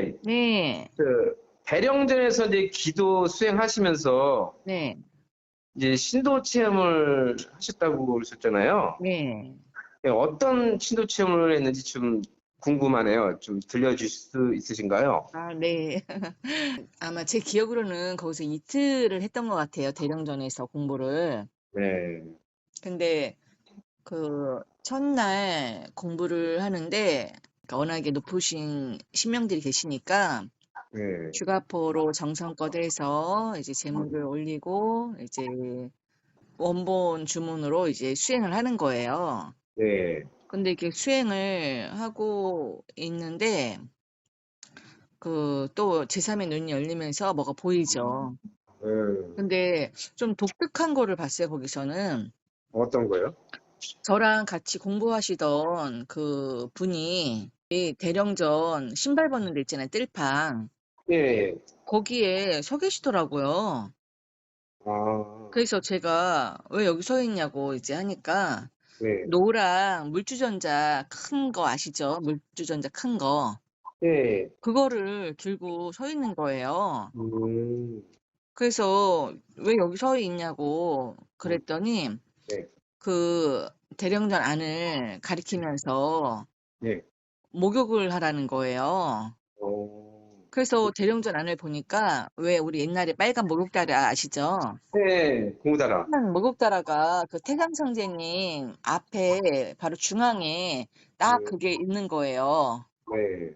선생님, 네, 그 대령전에서 이제 기도 수행하시면서 네, 이제 신도 체험을 하셨다고 그러셨잖아요. 네. 네, 어떤 신도 체험을 했는지 좀 궁금하네요. 좀 들려주실 수 있으신가요? 아, 네. 아마 제 기억으로는 거기서 이틀을 했던 것 같아요. 대령전에서 공부를. 네, 근데 그 첫날 공부를 하는데 그러니까 워낙에 높으신 신명들이 계시니까 네, 주가포로 정성껏 해서 이제 제물을 올리고 이제 원본 주문으로 이제 수행을 하는 거예요. 네, 근데 이렇게 수행을 하고 있는데 그 또 제3의 눈이 열리면서 뭐가 보이죠. 네. 근데 좀 독특한 거를 봤어요, 거기서는. 어떤 거요? 저랑 같이 공부하시던 그 분이 이 대령전 신발 벗는 데 있잖아요, 뜰팡. 예, 거기에 서 계시더라고요. 아, 그래서 제가 왜 여기 서 있냐고 이제 하니까 네, 노랑 물주전자 큰 거 아시죠? 물주전자 큰 거. 예, 그거를 들고 서 있는 거예요. 음, 그래서 왜 여기 서 있냐고 음, 그랬더니 네, 그 대령전 안을 가리키면서 네, 목욕을 하라는 거예요. 어, 그래서 대령전 안을 보니까 왜 우리 옛날에 빨간 목욕다라 아시죠? 네, 공부다라. 빨간 목욕다라가 그 태상상제님 앞에 바로 중앙에 딱 음, 그게 있는 거예요. 네,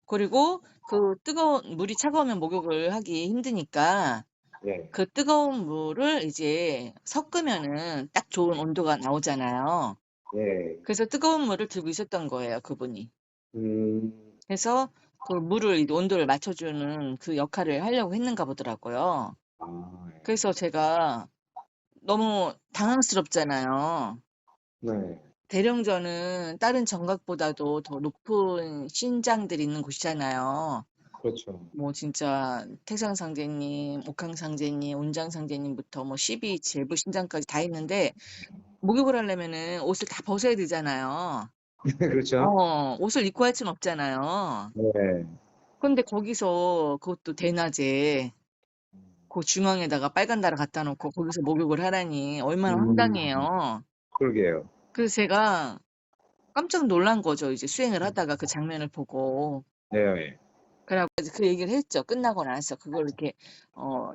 그리고 그 뜨거운 물이 차가우면 목욕을 하기 힘드니까 네, 그 뜨거운 물을 이제 섞으면은 딱 좋은 온도가 나오잖아요. 네, 그래서 뜨거운 물을 들고 있었던 거예요, 그분이. 음, 그래서 그 물을 이 온도를 맞춰주는 그 역할을 하려고 했는가 보더라고요. 아, 그래서 제가 너무 당황스럽잖아요. 네, 대령전은 다른 정각보다도 더 높은 신장들이 있는 곳이잖아요. 그렇죠. 뭐 진짜 태상상제님, 옥황상제님, 온장상제님부터 뭐 12 제부 신장까지 다 있는데 목욕을 하려면은 옷을 다 벗어야 되잖아요. 그렇죠. 옷을 입고 할 순 없잖아요. 네, 근데 거기서 그것도 대낮에 그 중앙에다가 빨간 다라 갖다 놓고 거기서 목욕을 하라니 얼마나 음, 황당해요. 그러게요. 그래서 제가 깜짝 놀란 거죠. 이제 수행을 하다가 그 장면을 보고. 네, 그래 갖고 이제 그 얘기를 했죠. 끝나고 나서 그걸 이렇게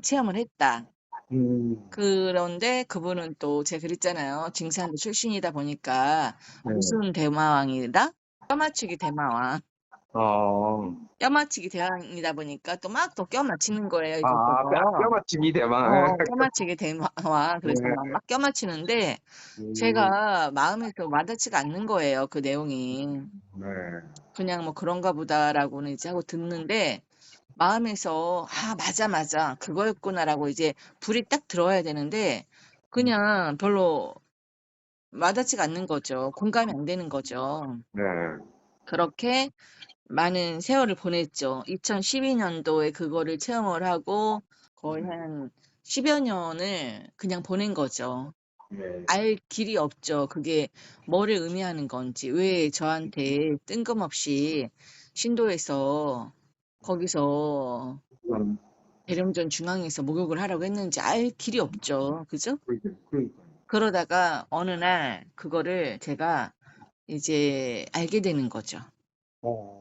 체험을 했다. 음, 그런데 그분은 또 제가 그랬잖아요. 징산도 출신이다 보니까 네, 무슨 대마왕이다? 껴맞추기 대마왕. 어, 껴맞추기 대왕이다 보니까 또 막 또 껴맞추는 거예요, 아, 이것저것. 뼈맞춤이 대박. 껴맞추기 대마왕. 네, 그래서 막 껴맞추는데 음, 제가 마음에서 와닿지가 않는 거예요, 그 내용이. 네, 그냥 뭐 '그런가 보다.'라고는 이제 하고 듣는데 마음에서 '아 맞아, 맞아. 그거였구나.'라고 이제 불이 딱 들어와야 되는데 그냥 별로 와닿지가 않는 거죠. 공감이 안 되는 거죠. 네, 그렇게 많은 세월을 보냈죠. 2012 년도에 그거를 체험을 하고 거의 한 10여 년을 그냥 보낸 거죠. 네, 알 길이 없죠. 그게 뭐를 의미하는 건지. 왜 저한테 뜬금없이 신도에서 거기서 음, 대령전 중앙에서 목욕을 하라고 했는지 알 길이 없죠. 그죠? 그러니까요. 그러다가 어느 날 그거를 제가 이제 알게 되는 거죠. 어,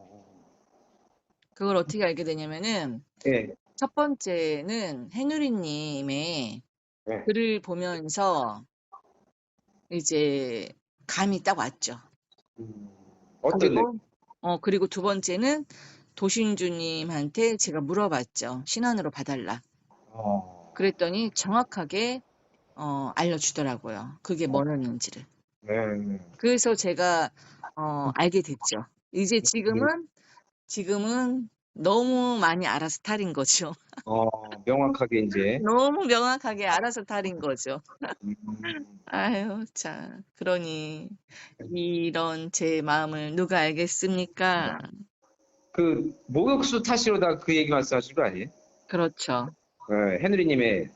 그걸 어떻게 알게 되냐면은 네, 첫 번째는 해누리 님의 네, 글을 보면서 이제 감이 딱 왔죠. 음, 어떤 느 그리고 그리고 두 번째는 도신주님한테 제가 물어봤죠. 신안으로 봐 달라. 어, 그랬더니 정확하게 알려주더라고요. 그게 뭐였는지를. 네, 네. 그래서 제가 알게 됐죠. 이제 음, 지금은 너무 많이 알아서 탈인 거죠. 명확하게 이제, 너무 명확하게 알아서 탈인 거죠. 음, 아유 참. 그러니 이런 제 마음을 누가 알겠습니까? 그, 목욕수 타시로다 그 얘기 말씀하신 거 아니에요? 그렇죠. 네, 헤누리님의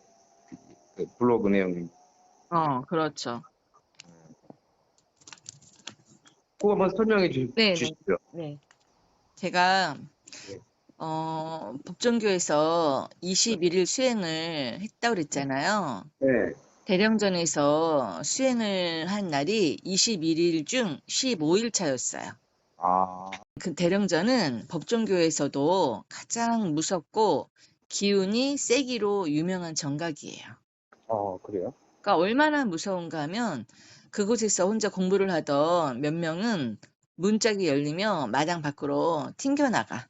그 블로그 내용. 그렇죠. 그거 한번 설명해 네네. 주십시오. 네. 제가 예. 법정교에서 21일 수행을 했다고 그랬잖아요. 네. 대령전에서 수행을 한 날이 21일 중 15일 차였어요. 아, 그 대령전은 법정교에서도 가장 무섭고 기운이 세기로 유명한 정각이에요. 그래요? 그러니까 얼마나 무서운가 하면 그곳에서 혼자 공부를 하던 몇 명은 문짝이 열리며 마당 밖으로 튕겨나가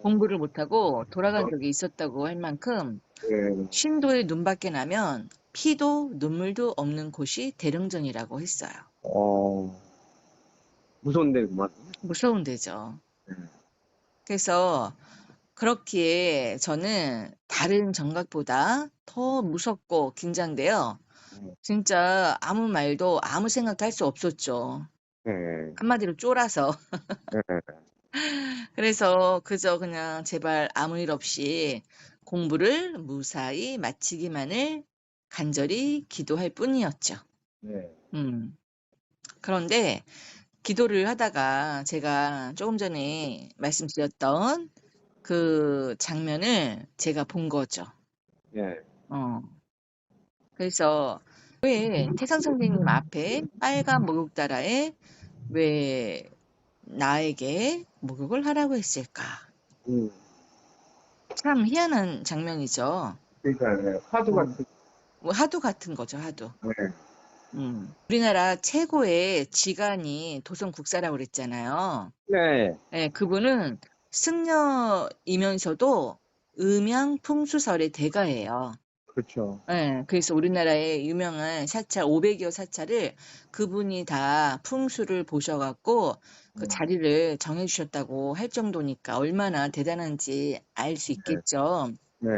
공부를 못하고 돌아간 적이 있었다고 할 만큼 예. 신도의 눈밖에 나면 피도 눈물도 없는 곳이 대령전이라고 했어요. 무서운 데구만. 무서운 데죠. 네. 그래서 그렇기에 저는 다른 정각보다 더 무섭고 긴장돼요. 진짜 아무 말도 아무 생각도 할 수 없었죠. 네. 한마디로 쫄아서. 네. 그래서 그저 그냥 제발 아무 일 없이 공부를 무사히 마치기만을 간절히 기도할 뿐이었죠. 네. 음. 그런데 기도를 하다가 제가 조금 전에 말씀드렸던 그 장면을 제가 본 거죠. 예. 어. 그래서 왜 태상 선생님 앞에 빨간 목욕다라에 왜 나에게 목욕을 하라고 했을까? 음. 참 희한한 장면이죠. 그러니까 네. 화두 어. 같은. 뭐 하도 같은 거죠, 하도. 네. 우리나라 최고의 지간이 도성국사라고 그랬잖아요. 네. 예, 그분은 승려이면서도 음양풍수설의 대가예요. 그렇죠. 예, 그래서 우리나라의 유명한 사찰 500여 사찰을 그분이 다 풍수를 보셔갖고 그 자리를 정해주셨다고 할 정도니까 얼마나 대단한지 알 수 있겠죠. 네.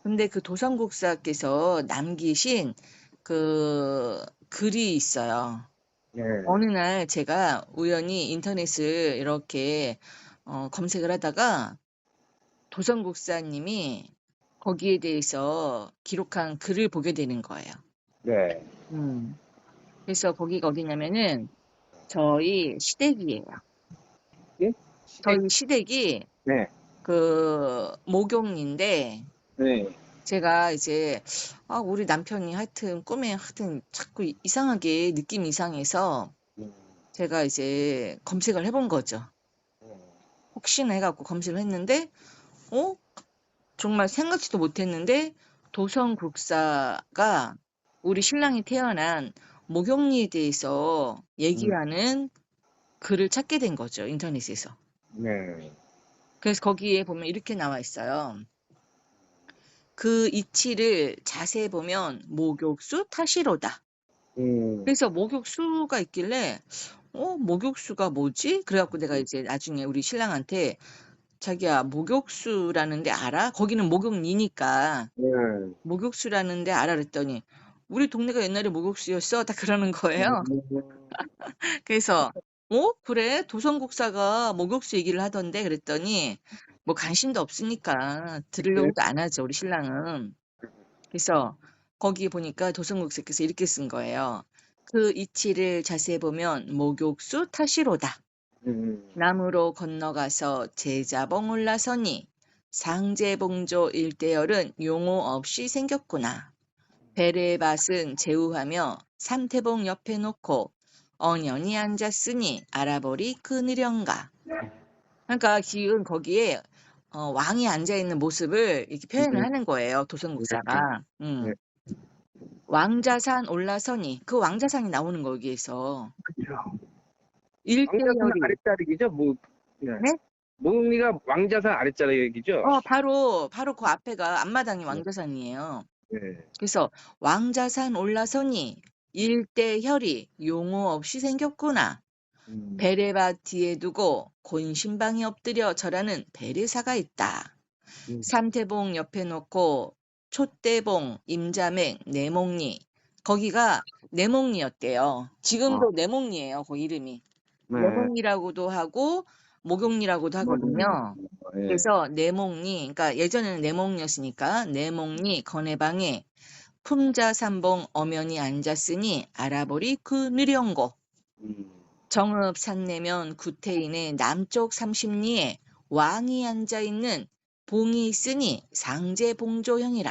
근데 그 도성국사께서 남기신 그 글이 있어요. 네. 어느 날 제가 우연히 인터넷을 이렇게 검색을 하다가 도성국사님이 거기에 대해서 기록한 글을 보게 되는 거예요. 네. 음. 그래서 거기가 어디냐면은 저희 시댁이에요. 예? 저희 시댁이 네. 그 목욕리인데 네. 제가 이제 우리 남편이 하여튼 꿈에 하여튼 자꾸 이상하게 느낌이 이상해서 제가 이제 검색을 해본 거죠. 혹시나 해갖고 검색을 했는데 정말 생각지도 못했는데 도성국사가 우리 신랑이 태어난 목욕리에 대해서 얘기하는 글을 찾게 된 거죠, 인터넷에서. 네. 그래서 거기에 보면 이렇게 나와 있어요. 그 이치를 자세히 보면 목욕수 타시로다. 그래서 목욕수가 있길래 목욕수가 뭐지? 그래갖고 내가 이제 나중에 우리 신랑한테 자기야 목욕수라는 데 알아? 거기는 목욕리니까 네. 목욕수라는 데 알아? 그랬더니 우리 동네가 옛날에 목욕수였어? 다 그러는 거예요. 그래서 그래? 도성국사가 목욕수 얘기를 하던데 그랬더니 뭐 관심도 없으니까 들으려고도 안 하죠, 우리 신랑은. 그래서 거기 보니까 도성국사께서 이렇게 쓴 거예요. 그 이치를 자세히 보면 목욕수 타시로다. 남으로 건너가서 제자봉 올라서니 상제봉조 일대열은 용호 없이 생겼구나. 베레밭은 제우하며 삼태봉 옆에 놓고 언연히 앉았으니 알아보리 그느련가. 그러니까 지금 거기에 왕이 앉아있는 모습을 이렇게 표현을 하는 거예요. 도성국사가. 네. 왕자산 올라서니 그 왕자산이 나오는 거 여기에서. 그렇죠. 왕자산 일대열이. 아랫자리기죠? 네. 네? 목리가 왕자산 아랫자리기죠? 바로 그 앞에가 앞마당이 네. 왕자산이에요. 네. 그래서 왕자산 올라서니 일대혈이 용호 없이 생겼구나. 베레밭 뒤에 두고 곤신방에 엎드려 절하는 베레사가 있다. 삼태봉 옆에 놓고 촛대봉, 임자맹, 내목리. 거기가 내목리였대요. 지금도 내목리예요. 그 이름이. 네. 내목리라고도 하고 목욕리라고도 하거든요. 네. 그래서 내목리, 그러니까 예전에는 내목리였으니까 내목리 건해방에 품자삼봉 엄연히 앉았으니 알아보리 그 느령고. 정읍 산내면 구태인의 남쪽 30리에 왕이 앉아 있는 봉이 있으니 상제봉조형이라.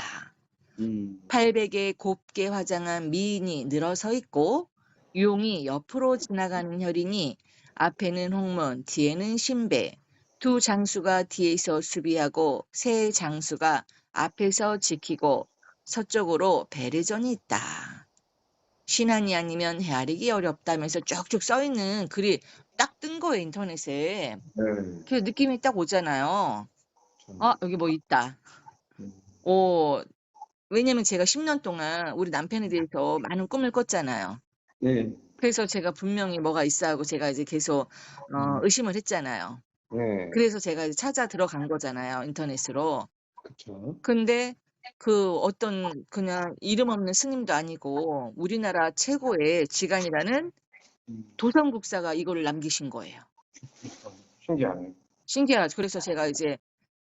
음. 800에 곱게 화장한 미인이 늘어서 있고 용이 옆으로 지나가는 혈이니 앞에는 홍문, 뒤에는 신배. 두 장수가 뒤에서 수비하고 세 장수가 앞에서 지키고 서쪽으로 베르전이 있다. 신안이 아니면 헤아리기 어렵다면서 쭉쭉 써 있는 글이 딱 뜬 거예요, 인터넷에. 네. 그 느낌이 딱 오잖아요. 아, 여기 뭐 있다. 음. 왜냐면 제가 10년 동안 우리 남편에 대해서 많은 꿈을 꿨잖아요. 네. 그래서 제가 분명히 뭐가 있어 하고 제가 이제 계속 의심을 했잖아요. 네. 그래서 제가 이제 찾아 들어간 거잖아요, 인터넷으로. 그쵸. 근데 그 어떤 그냥 이름 없는 스님도 아니고 우리나라 최고의 지간이라는 음. 도성국사가 이거를 남기신 거예요. 신기하네. 신기하죠. 그래서 제가 이제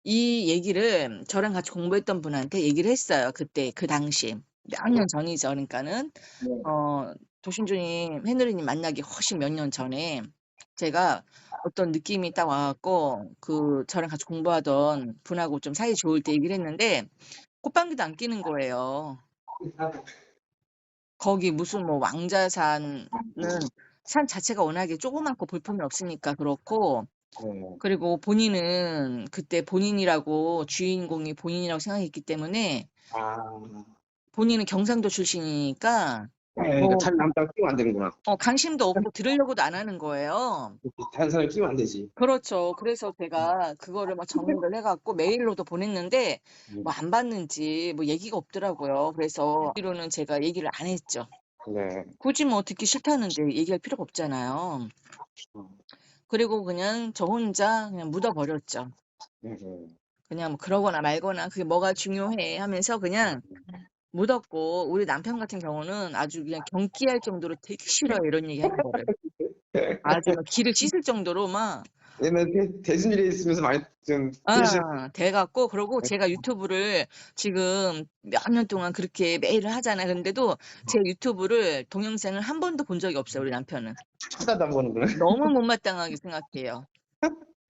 이 얘기를 저랑 같이 공부했던 분한테 얘기를 했어요. 그때 그 당시 몇 년 전이죠. 그러니까는 네. 도신주님, 해누리님 만나기 훨씬 몇 년 전에 제가 어떤 느낌이 딱 와갖고 그 저랑 같이 공부하던 분하고 좀 사이 좋을 때 얘기를 했는데 꽃방귀도 안 끼는 거예요. 거기 무슨 뭐 왕자산은 산 자체가 워낙에 조그맣고 볼품이 없으니까 그렇고 네. 그리고 본인은 그때 본인이라고 주인공이 본인이라고 생각했기 때문에 아. 본인은 경상도 출신이니까 네, 그러니까 뭐 다른 남자가 끼면 안 되는구나. 관심도 없고 들으려고도 안 하는 거예요. 다른 사람이 끼면 안 되지. 그렇죠. 그래서 제가 그거를 막 정리를 해 갖고 메일로도 보냈는데 뭐 음. 안 받는지 뭐 얘기가 없더라고요. 그래서 뒤로는 제가 얘기를 안 했죠. 네. 굳이 뭐 듣기 싫다는데 얘기할 필요가 없잖아요. 그리고 그냥 저 혼자 그냥 묻어버렸죠. 네. 네. 그냥 뭐 그러거나 말거나 그게 뭐가 중요해 하면서 그냥 묻었고 우리 남편 같은 경우는 아주 그냥 경기할 정도로 되게 싫어요. 이런 얘기 하는 거를. 아주 막 기를 씻을 정도로 막 옛날에 대순일에 있으면서 많이 좀 들으셨. 돼 갖고 그러고 제가 유튜브를 지금 몇 년 동안 그렇게 매일 하잖아요. 근데도 제 유튜브를 동영상을 한 번도 본 적이 없어요, 우리 남편은. 쳐다도 안 보는구나. 너무 못마땅하게 생각해요.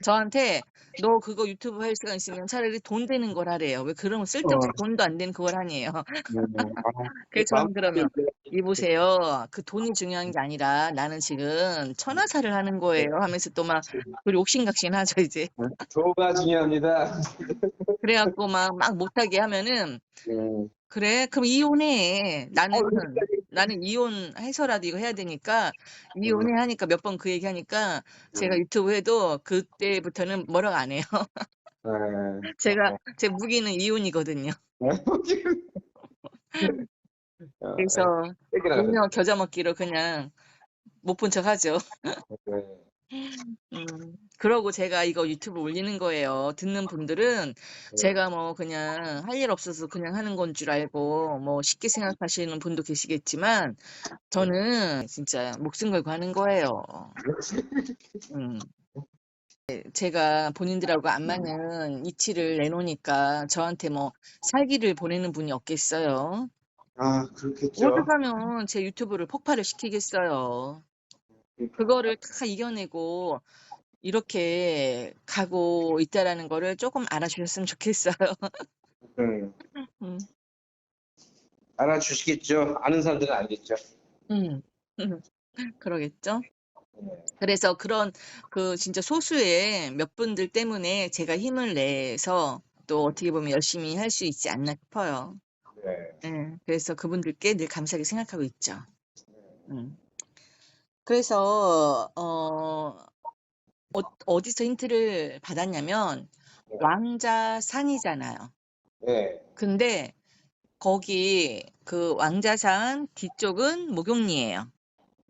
저한테 "너 그거 유튜브 할 시간 있으면 차라리 돈 되는 걸 하래요." 왜 그러면 쓸데없이 어. 돈도 안 되는 그걸 하니에요. 네. 아, 그래서 마음 저는 그러면 "이보세요. 그 돈이 중요한 게 아니라 나는 지금 천하사를 하는 거예요." 하면서 또 막 그 옥신각신하죠 이제. 도가 중요합니다. 그래 갖고 막 못하게 하면은 네. "그래? 그럼 이혼해. 여기까지. 나는 이혼해서라도 이거 해야 되니까 음. 이혼해." 하니까 몇 번 그 얘기하니까 제가 음. 유튜브 해도 그때부터는 뭐라고 안 해요. 네. 제가 제 무기는 이혼이거든요. 그래서 네. 세게 나가셨네. 일명 겨자 먹기로 그냥 못 본 척하죠. 네. 그러고 제가 이거 유튜브 올리는 거예요. 듣는 분들은 제가 뭐 그냥 할 일 없어서 그냥 하는 건 줄 알고 뭐 쉽게 생각하시는 분도 계시겠지만 저는 진짜 목숨 걸고 하는 거예요. 음. 제가 본인들하고 안 맞는 이치를 내놓으니까 저한테 뭐 살기를 보내는 분이 없겠어요. 아, 그렇겠죠. 어떡하면 제 유튜브를 폭발을 시키겠어요. 그거를 다 이겨내고 이렇게 가고 있다라는 거를 쪼끔 알아주셨으면 좋겠어요. 음. 음. 알아주시겠죠. 아는 사람들은 알겠죠. 음. 그러겠죠? 네. 그래서 그런 진짜 소수의 몇 분들 때문에 제가 힘을 내서 또 어떻게 보면 열심히 할 수 있지 않나 싶어요. 네. 예. 그래서 그분들께 늘 감사하게 생각하고 있죠. 음. 그래서 어디서 힌트를 받았냐면 네. 왕자산이잖아요. 네. 근데 거기 그 왕자산 뒤쪽은 목욕리예요.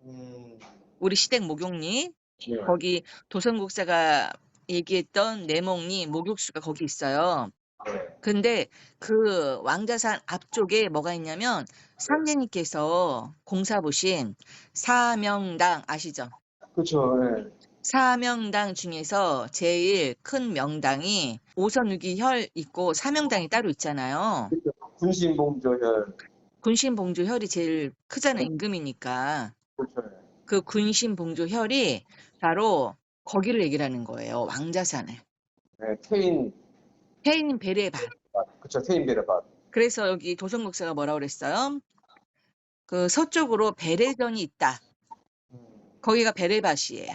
음. 우리 시댁 목욕리. 네. 거기 도성국사가 얘기했던 내목리 목욕수가 거기 있어요. 네. 근데 그 왕자산 앞쪽에 뭐가 있냐면 상제님께서 공사 보신 사명당 아시죠? 그렇죠. 네. 사명당 중에서 제일 큰 명당이 오선육이혈 있고 사명당이 따로 있잖아요. 군신봉조혈. 군신봉조혈이 제일 크잖아요, 임금이니까. 그렇죠. 그 군신봉조혈이 바로 거기를 얘기를 하는 거예요, 왕자산을. 네, 태인, 태인 베레밭. 그쵸, 태인 베르밭. 그래서 여기 도성 목사가 뭐라고 그랬어요? 그 서쪽으로 베레전이 있다. 거기가 베레밭이에요.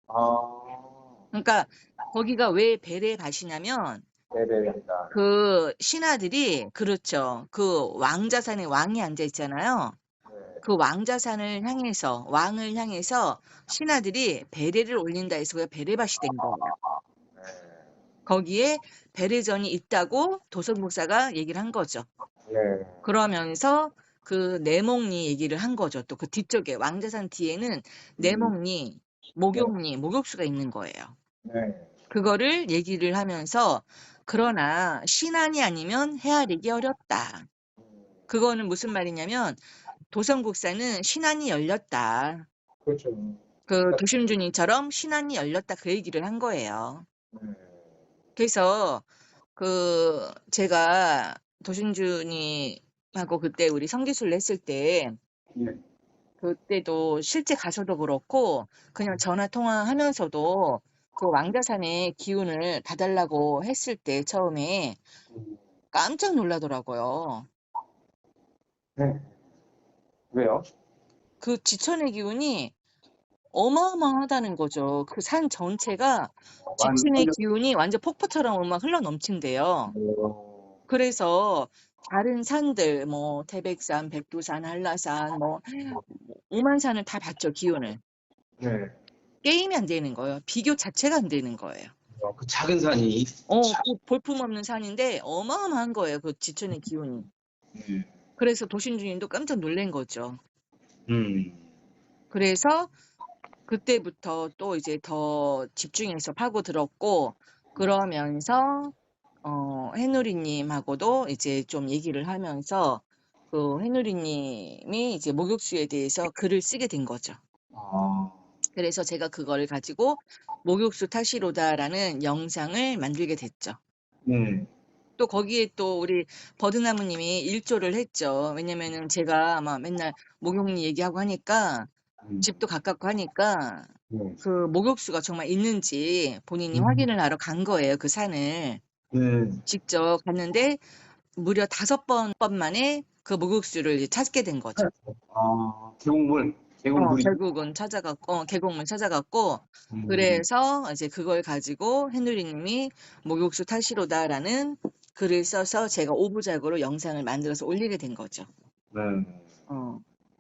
아, 그러니까 거기가 왜 베레밭이냐면 네네입니다. 그 신하들이 그렇죠. 그 왕자산에 왕이 앉아 있잖아요. 네, 그 왕자산을 향해서 왕을 향해서 신하들이 베레를 올린다 해서 그게 베레밭이 된 거예요. 네, 거기에 베레전이 있다고 도성 목사가 얘기를 한 거죠. 네, 그러면서 그 내몽리 얘기를 한 거죠. 또 그 뒤쪽에 왕자산 뒤에는 내몽리, 네, 목욕리, 목욕수가 있는 거예요. 네. 그거를 얘기를 하면서 그러나 신안이 아니면 헤아리기 어렵다. 그거는 무슨 말이냐면 도성국사는 신안이 열렸다. 그렇죠. 그 도심준이처럼 신안이 열렸다 그 얘기를 한 거예요. 네, 그래서 그 제가 도심준이하고 그때 우리 성기술을 했을 때 네, 그때도 실제 가서도 그렇고 그냥 전화 통화하면서도 그 왕자산의 기운을 봐달라고 했을 때 처음에 깜짝 놀라더라고요. 네. 왜요? 그 지천의 기운이 어마어마하다는 거죠. 그 산 전체가 지층의 완전, 기운이 완전 폭포처럼 막 흘러 넘친대요. 그래서 다른 산들 뭐 태백산, 백두산, 한라산 뭐 오만 산을 다 봤죠, 기운을. 네. 게임이 안 되는 거예요. 비교 자체가 안 되는 거예요. 그 작은 산이. 그 볼품없는 산인데 어마어마한 거예요, 그 지천의 기운이. 네. 그래서 도심 주인도 깜짝 놀란 거죠. 음, 그래서 그때부터 또 이제 더 집중해서 파고들었고 그러면서 해누리님하고도 이제 좀 얘기를 하면서 그 해누리님이 이제 목욕수에 대해서 글을 쓰게 된 거죠. 아, 그래서 제가 그거를 가지고 목욕수 타시로다라는 영상을 만들게 됐죠. 네, 또 거기에 또 우리 버드나무님이 일조를 했죠. 왜냐면은 제가 아마 맨날 목욕리 얘기하고 하니까 집도 가깝고 하니까 네, 그 목욕수가 정말 있는지 본인이 확인을 하러 간 거예요, 그 산을. 네. 직접 갔는데 무려 5번 만에 그 목욕수를 이제 찾게 된 거죠. 아, 계곡물이. 결국은 찾아갔고 계곡물 찾아갔고 음, 그래서 이제 그걸 가지고 해누리님이 목욕수 타시로다라는 글을 써서 제가 5부작으로 영상을 만들어서 올리게 된 거죠. 네.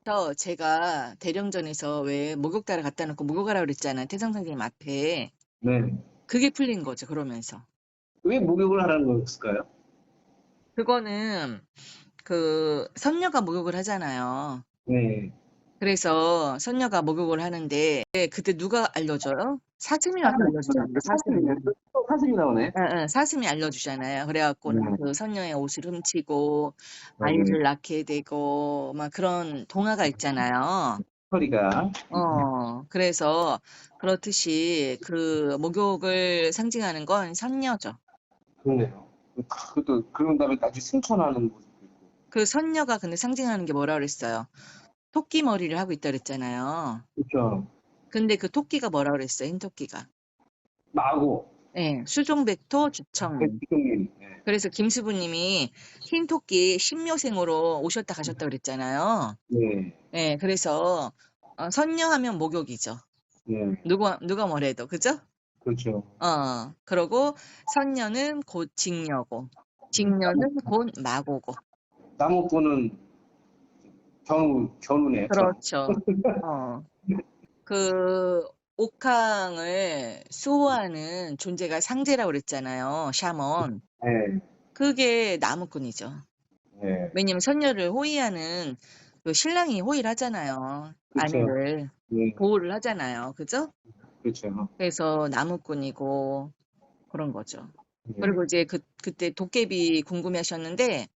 그래서 제가 대령전에서 왜 목욕다를 갖다 놓고 목욕하라고 그랬잖아요. 태상 선생님 앞에. 네. 그게 풀린 거죠. 그러면서. 왜 목욕을 하라는 거였을까요? 그거는 그 선녀가 목욕을 하잖아요. 네. 그래서 선녀가 목욕을 하는데 그때 누가 알려줘요? 사슴이 와서 알려주잖아요. 사슴이. 또 사슴이 나오네. 사슴이 알려주잖아요. 그래갖고는 네. 그 선녀의 옷을 훔치고 네. 아이를 낳게 되고 막 그런 동화가 있잖아요. 허리가. 그래서 그렇듯이 그 목욕을 상징하는 건 선녀죠. 그러네요. 그것도, 그런 다음에 나중에 승천하는 모습도 있고. 그 선녀가 근데 상징하는 게 뭐라 그랬어요? 토끼 머리를 하고 있다 그랬잖아요. 그렇죠. 근데 그 토끼가 뭐라 그랬어요? 흰 토끼가. 마고. 예, 수종백토 주청리. 대통령. 네. 그래서 김수부님이 흰 토끼 신묘생으로 오셨다 가셨다 그랬잖아요. 네. 예, 그래서 선녀하면 목욕이죠. 네. 누가 뭐래도 그죠? 그렇죠. 그러고 선녀는 곧 직녀고 직녀는 곧 마고고. 나무꾼은 견우네, 견우. 그렇죠. 그 옥황을 수호하는 존재가 상제라고 그랬잖아요. 샤먼. 네. 그게 나무꾼이죠. 네. 왜냐면 선녀를 호위하는 그 신랑이 호위를 하잖아요. 그렇죠. 아내를 네. 보호를 하잖아요. 그죠? 그렇죠. 그래서 나무꾼이고 그런 거죠. 네. 그리고 이제 그때 도깨비 궁금해하셨는데 네.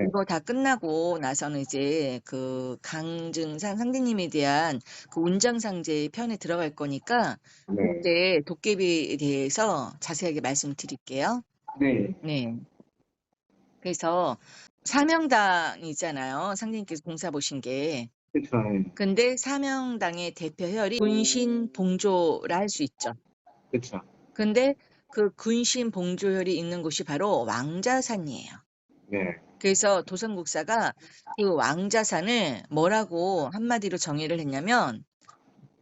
이거 다 끝나고 나서는 이제 그 강증산 상대님에 대한 그 운장상제 편에 들어갈 거니까 네. 그때 도깨비에 대해서 자세하게 말씀드릴게요. 네. 네. 그래서 사명당이잖아요. 상대님께서 공사 보신 게. 그렇죠. 네. 근데 사명당의 대표 혈이 분신 봉조라 할 수 있죠. 그렇죠. 근데 그 군신 봉조혈이 있는 곳이 바로 왕자산이에요. 네. 그래서 도성국사가 그 왕자산을 뭐라고 한마디로 정의를 했냐면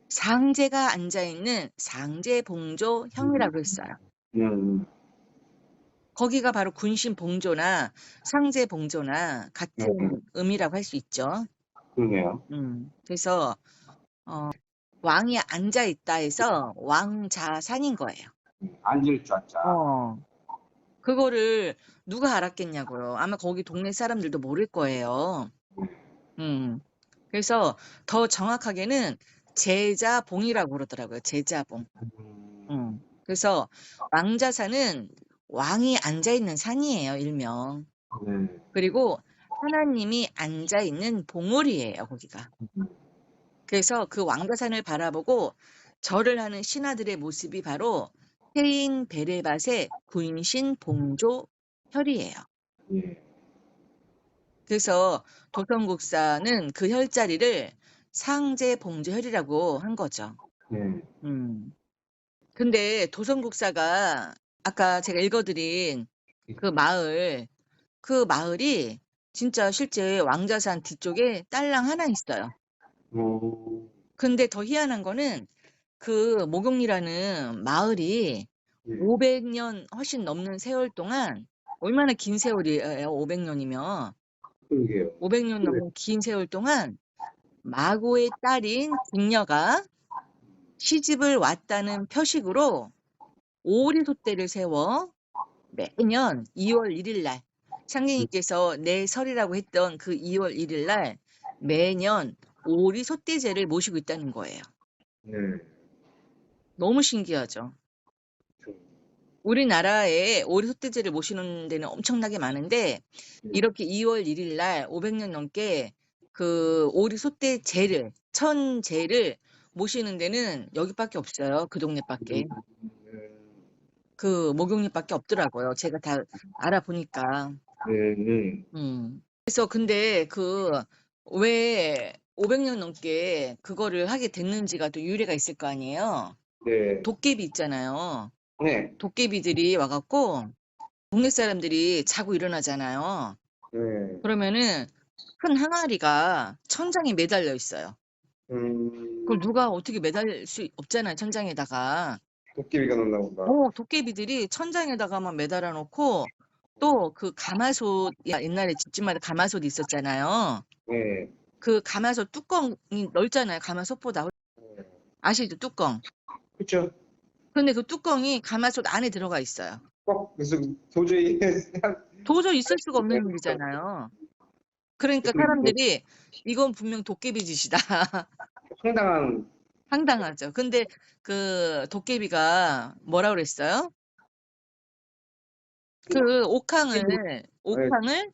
상제가 앉아있는 상제봉조형이라고 했어요. 음, 거기가 바로 군신봉조나 상제봉조나 네. 같은 의미라고 할 수 있죠. 그러네요. 그래서 왕이 앉아있다 해서 왕자산인 거예요. 앉을 좌자. 그거를 누가 알았겠냐고요. 아마 거기 동네 사람들도 모를 거예요. 음. 그래서 더 정확하게는 제자봉이라고 그러더라고요. 제자봉. 그래서 왕자산은 왕이 앉아있는 산이에요, 일명. 네. 그리고 하나님이 앉아있는 봉우리예요, 거기가. 그래서 그 왕자산을 바라보고 절을 하는 신하들의 모습이 바로 태인 베레밭의 군신 봉조 혈이에요. 예. 그래서 도성국사는 그 혈자리를 상제 봉조 혈이라고 한 거죠. 네. 근데 도성국사가 아까 제가 읽어드린 그 마을이 진짜 실제 왕자산 뒤쪽에 딸랑 하나 있어요. 오, 근데 더 희한한 거는 그 모경리라는 마을이 예. 500년 훨씬 넘는 세월 동안 얼마나 긴 세월이에요, 500년이면. 그러게요. 500년 넘는 긴 세월 동안 마고의 딸인 궁녀가 시집을 왔다는 표식으로 오리소떼를 세워 매년 2월 1일 날 상경님께서 내 설이라고 했던 그 2월 1일 날 매년 오리소떼제를 모시고 있다는 거예요. 네. 너무 신기하죠. 우리나라에 오리소떼제를 모시는 데는 엄청나게 많은데 이렇게 2월 1일 날 500년 넘게 그 오리소떼제를 천제를 모시는 데는 여기밖에 없어요. 그 동네밖에. 그 목욕잎밖에 없더라고요. 제가 다 알아보니까. 네. 그래서 근데 왜 500년 넘게 그거를 하게 됐는지가 또 유래가 있을 거 아니에요. 네. 도깨비 있잖아요. 네. 도깨비들이 와갖고 동네 사람들이 자고 일어나잖아요. 네. 그러면은 큰 항아리가 천장에 매달려 있어요. 그걸 누가 어떻게 매달릴 수 없잖아요, 천장에다가. 도깨비가 놀나 보다. 도깨비들이 천장에다가만 매달아 놓고 또 그 가마솥, 옛날에 집집마다 가마솥이 있었잖아요. 네. 그 가마솥 뚜껑이 넓잖아요, 가마솥보다. 아시죠, 뚜껑. 그렇죠. 근데 그 뚜껑이 가마솥 안에 들어가 있어요. 그래서 도저히 도저히 있을 수가 없는 일이잖아요. 그러니까 사람들이 이건 분명 도깨비 짓이다. 황당한. 황당하죠. 근데 그 도깨비가 뭐라 그랬어요? 그 옥황을 소화는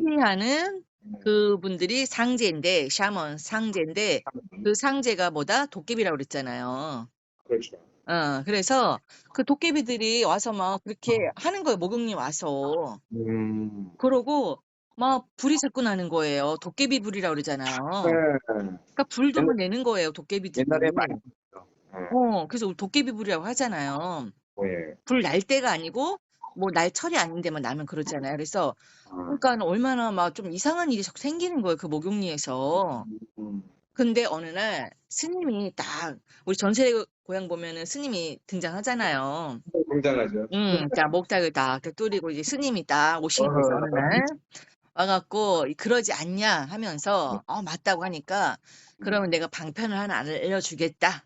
피하는 그분들이 상제인데, 샤먼 상제인데, 그 상제가 뭐다? 도깨비라고 그랬잖아요. 그렇죠. 그래서 그 도깨비들이 와서 막 그렇게 하는 거예요, 목욕님 와서. 그러고 막 불이 자꾸 나는 거예요. 도깨비 불이라고 그러잖아요. 네. 그러니까 불도 막 내는 거예요, 도깨비들이. 옛날에 많이 했죠. 그래서 도깨비 불이라고 하잖아요. 예. 불 날 때가 아니고 뭐 날 철이 아닌데만 나면 그러잖아요. 그래서 그러니까 얼마나 막 좀 이상한 일이 자꾸 생기는 거예요, 그 목욕리에서. 근데 어느 날 스님이 딱 우리 전세 고향 보면은 스님이 등장하잖아요. 굉장하죠. 자 목탁을 딱 뚜리고 이제 스님이 딱 오신 거죠, 어느 날. 와갖고 그러지 않냐 하면서 맞다고 하니까 그러면 내가 방편을 하나 알려주겠다.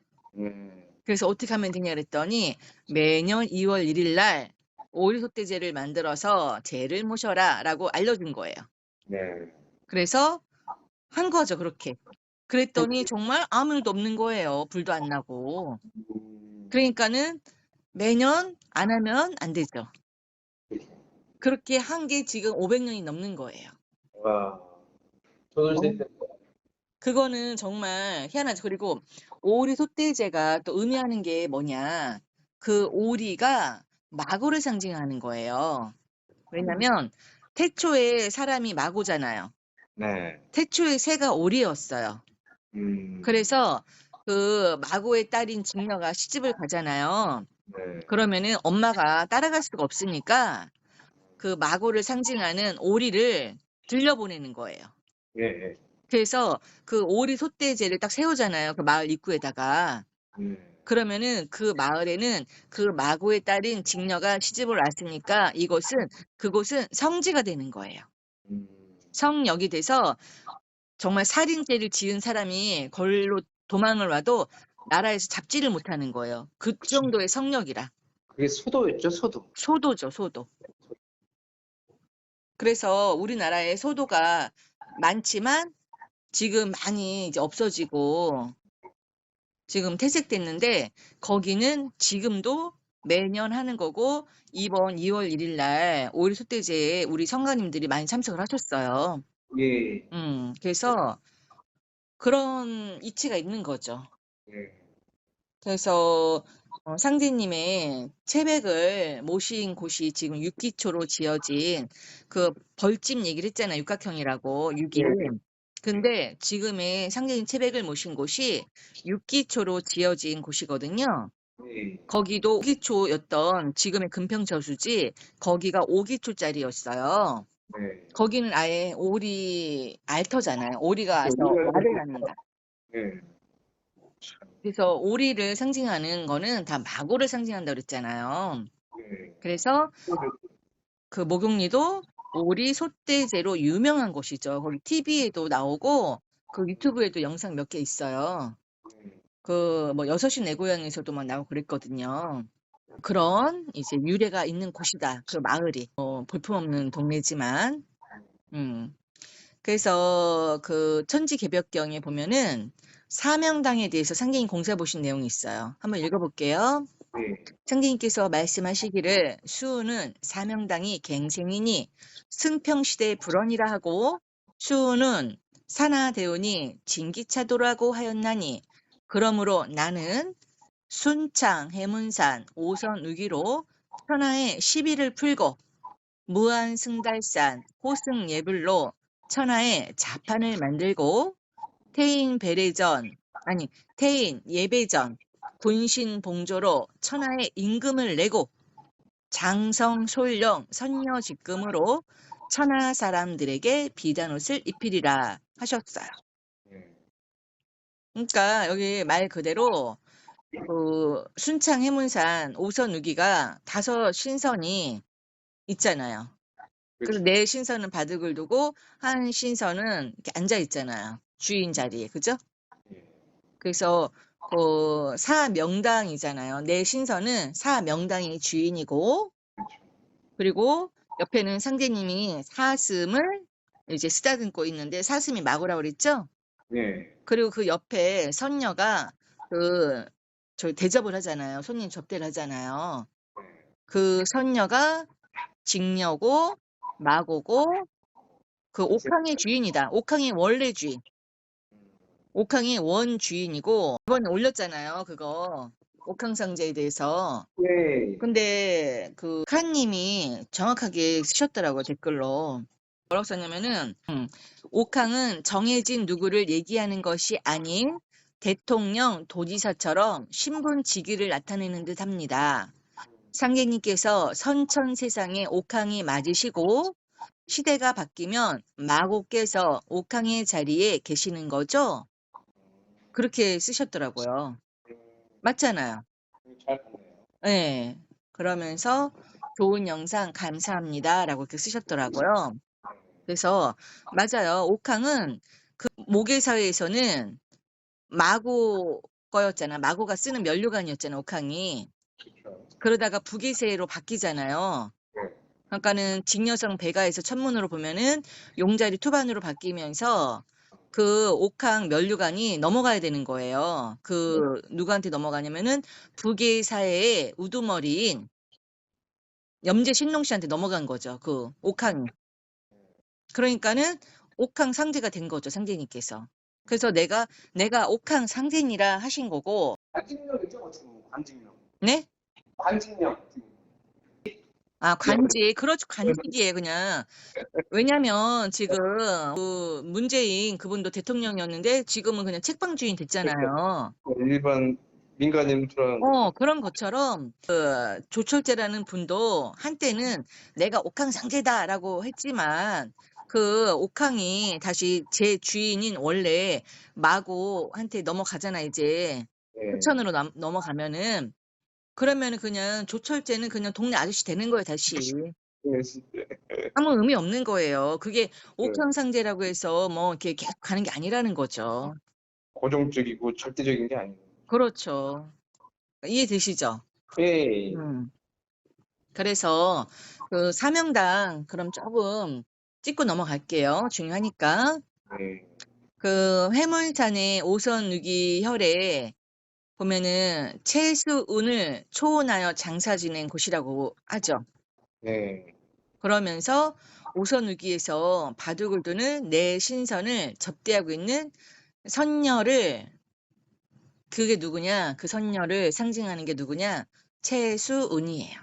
그래서 어떻게 하면 되냐 그랬더니 매년 2월 1일 날 오리소떼제를 만들어서 제를 모셔라 라고 알려준 거예요. 네. 그래서 한 거죠, 그렇게. 그랬더니 정말 아무 일도 없는 거예요. 불도 안 나고. 그러니까는 매년 안 하면 안 되죠. 그렇게 한 게 지금 500년이 넘는 거예요. 와. 조선시대 때. 그거는 정말 희한하죠. 그리고 오리 소떼제가 또 의미하는 게 뭐냐. 그 오리가 마고를 상징하는 거예요. 왜냐면 태초에 사람이 마고잖아요. 네. 태초에 새가 오리였어요. 그래서 그 마고의 딸인 직녀가 시집을 가잖아요. 네. 그러면은 엄마가 따라갈 수가 없으니까 그 마고를 상징하는 오리를 들려보내는 거예요. 예, 예. 그래서 그 오리 솥대제를 딱 세우잖아요. 그 마을 입구에다가. 예. 그러면은 그 마을에는 그 마고의 딸인 직녀가 시집을 왔으니까 그곳은 성지가 되는 거예요. 음, 성역이 돼서 정말 살인죄를 지은 사람이 걸로 도망을 와도 나라에서 잡지를 못하는 거예요. 그 그쵸. 정도의 성역이라. 그게 소도였죠, 소도. 소도죠, 소도. 그래서 우리나라에 소도가 많지만 지금 많이 이제 없어지고 지금 퇴색됐는데 거기는 지금도 매년 하는 거고 이번 2월 1일 날 오일 소대제에 우리 성가님들이 많이 참석을 하셨어요. 예, 그래서 그런 이치가 있는 거죠. 예. 그래서 상제님의 채백을 모신 곳이 지금 육기초로 지어진 그 벌집 얘기를 했잖아요. 육각형이라고 육이. 예, 근데 지금의 상제님 채백을 모신 곳이 육기초로 지어진 곳이거든요. 예. 거기도 오기초였던 지금의 금평저수지 거기가 오기초짜리였어요. 예. 거기는 아예 오리 알터잖아요. 오리가 와서 우리가 말을 낳는다. 예. 참, 그래서 오리를 상징하는 거는 다 마고를 상징한다 그랬잖아요. 예. 그래서 그 목욕리도 오리 솥대제로 유명한 곳이죠. 거기 TV에도 나오고 그 유튜브에도 영상 몇 개 있어요. 그 뭐 6시 내 고향에서도 막 나오고 그랬거든요. 그런 이제 유래가 있는 곳이다. 그 마을이. 볼품없는 동네지만. 음. 그래서 그 천지개벽경에 보면은 사명당에 대해서 상계인 공사 보신 내용이 있어요. 한번 읽어볼게요. 예. 상계님께서 말씀하시기를 수우는 사명당이 갱생이니 승평시대 불언이라 하고 수우는 산하대운이 진기차도라고 하였나니 그러므로 나는 순창, 해문산, 오선 우기로 천하의 시비를 풀고 무한승달산, 호승예불로 천하의 자판을 만들고 태인 예배전, 군신봉조로 천하의 임금을 내고 장성솔령 선녀직금으로 천하 사람들에게 비단옷을 입히리라 하셨어요. 예. 그러니까 여기 말 그대로 그 순창 해문산 오선 우기가 5신선이 있잖아요. 그래서 그렇죠. 네 신선은 바둑을 두고 한 신선은 이렇게 앉아 있잖아요. 주인 자리에. 그죠? 예. 그래서 그 사명당이잖아요. 네 신선은 사명당이 주인이고 그렇죠. 그리고 옆에는 상대님이 사슴을 이제 쓰다듬고 있는데 사슴이 마구라고 그랬죠? 예. 그리고 그 옆에 선녀가 그 저희 대접을 하잖아요. 손님 접대를 하잖아요. 그 선녀가 직녀고 마고고 그 옥항의 주인이다. 옥항의 원래 주인. 옥항의 원 주인이고 이번에 올렸잖아요. 그거 옥항상제에 대해서. 예. 근데 그 칸님이 정확하게 쓰셨더라고요. 댓글로. 뭐라고 썼냐면은 옥항은 정해진 누구를 얘기하는 것이 아닌 대통령, 도지사처럼 신분 직위를 나타내는 듯 합니다. 상계님께서 선천세상에 옥항이 맞으시고 시대가 바뀌면 마고께서 옥항의 자리에 계시는 거죠? 그렇게 쓰셨더라고요. 맞잖아요. 잘 봤네요. 네. 그러면서 좋은 영상 감사합니다라고 이렇게 쓰셨더라고요. 그래서 맞아요. 옥항은 그 모계사회에서는 마고 거였잖아. 마고가 쓰는 면류관이었잖아, 옥항이. 그렇죠. 그러다가 북이세로 바뀌잖아요. 예. 그러니까는 직녀성 배가에서 천문으로 보면은 용자리 투반으로 바뀌면서 그 옥항 면류관이 넘어가야 되는 거예요. 그 누구한테 넘어가냐면은 북이사회의 우두머리인 염제 신농 씨한테 넘어간 거죠. 그 옥항이. 그러니까는 옥항 상제가 된 거죠. 상제님께서. 그래서 내가 옥항 상제니라 하신 거고, 관직령이죠, 어떻게 보면 관직령. 네? 관직령. 아, 관직. 그렇죠. 관직이에요, 그냥. 왜냐면 지금 그 문재인 그분도 대통령이었는데 지금은 그냥 책방 주인 됐잖아요. 일반 민간인 들어가는 거죠. 그런 것처럼 그 조철제라는 분도 한때는 내가 옥황상제다라고 했지만 그 옥황이 다시 제 주인인 원래 마고한테 넘어가잖아 이제 네. 포천으로 넘어가면은 그러면은 그냥 조철제는 그냥 동네 아저씨 되는 거예요 다시. 아무 의미 없는 거예요. 그게 옥황상제라고 해서 뭐 이렇게 계속 가는 게 아니라는 거죠. 고정적이고 절대적인 게 아니에요. 그렇죠. 이해되시죠? 예. 음. 그래서 그 사명당 그럼 조금 찍고 넘어갈게요. 중요하니까. 네. 그 회문산의 오선누기혈에 보면은 채수운을 초원하여 장사 지낸 곳이라고 하죠. 네. 그러면서 오선누기에서 바둑을 두는 내 신선을 접대하고 있는 선녀를 그게 누구냐? 그 선녀를 상징하는 게 누구냐? 채수운이에요.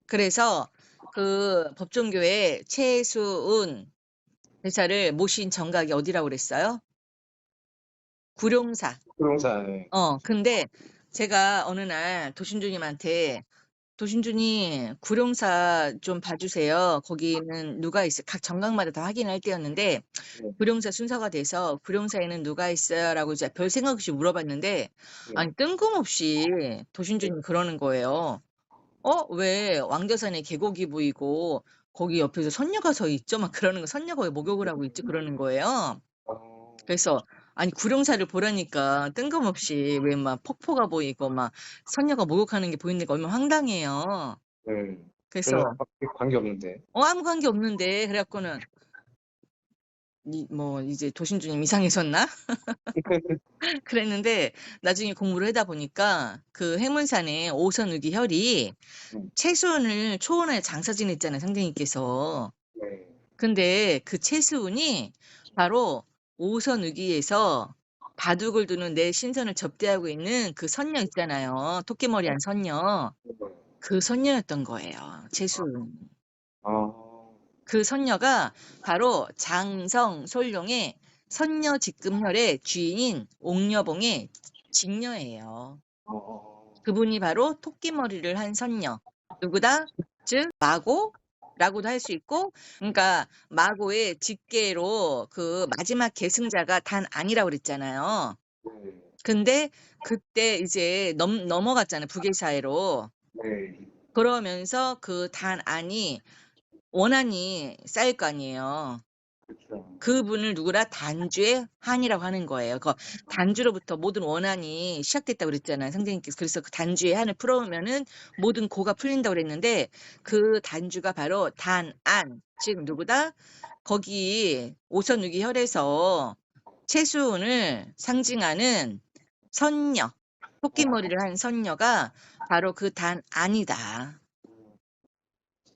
그래서 그 법종교의 최수운 대사를 모신 정각이 어디라고 그랬어요? 구룡사. 부동산. 네. 근데 제가 어느 날 도신주님한테 도신주님 구룡사 좀 봐주세요. 거기는 누가 있어요? 각 정각마다 다 확인할 때였는데 네. 구룡사 순서가 돼서 구룡사에는 누가 있어요? 라고 이제 별 생각 없이 물어봤는데 아니 뜬금없이 도신주님 그러는 거예요. 왜 왕좌산에 계곡이 보이고 거기 옆에서 선녀가 서 있죠? 막 그러는 거 선녀가 왜 목욕을 하고 있지? 그러는 거예요. 그래서 아니 구룡사를 보라니까 뜬금없이 왜 막 폭포가 보이고 막 선녀가 목욕하는 게 보이니까 얼마나 황당해요. 네. 그래서 전혀 관계 없는데. 아무 관계 없는데 그래갖고는 뭐 이제 도신주님 이상해졌나? 그랬는데 나중에 공부를 하다 보니까 그 해문산에 오선우기혈이 채수운을 초원하에 장사 지냈잖아요, 상대님께서. 네. 근데 그 채수운이 바로 오선우기에서 바둑을 두는 내 신선을 접대하고 있는 그 선녀 있잖아요. 토끼머리한 선녀. 그 선녀였던 거예요, 채수운. 그 선녀가 바로 장성 솔룡의 선녀 직금혈의 주인인 옥녀봉의 직녀예요. 그분이 바로 토끼머리를 한 선녀. 누구다? 즉 마고라고도 할 수 있고 그러니까 마고의 직계로 그 마지막 계승자가 단안이라고 그랬잖아요. 근데 그때 이제 넘어갔잖아요. 북의사회로. 네. 그러면서 그 단안이 원한이 쌓일 거 아니에요. 그렇죠. 그분을 누구라 단주의 한이라고 하는 거예요. 그 단주로부터 모든 원한이 시작됐다고 그랬잖아요. 선생님께서. 그래서 그 단주의 한을 풀어오면은 모든 고가 풀린다고 그랬는데 그 단주가 바로 단안. 즉 누구다? 거기 오선우기혈에서 채수운을 상징하는 선녀, 토끼머리를 한 선녀가 바로 그 단안이다.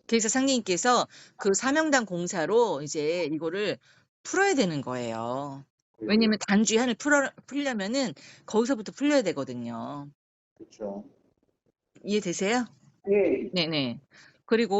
그래서 상님께서 그 사명당 공사로 이제 이거를 풀어야 되는 거예요. 왜냐면 단주의 한을 풀려면은 거기서부터 풀려야 되거든요. 그렇죠. 이해되세요? 예. 네네. 그리고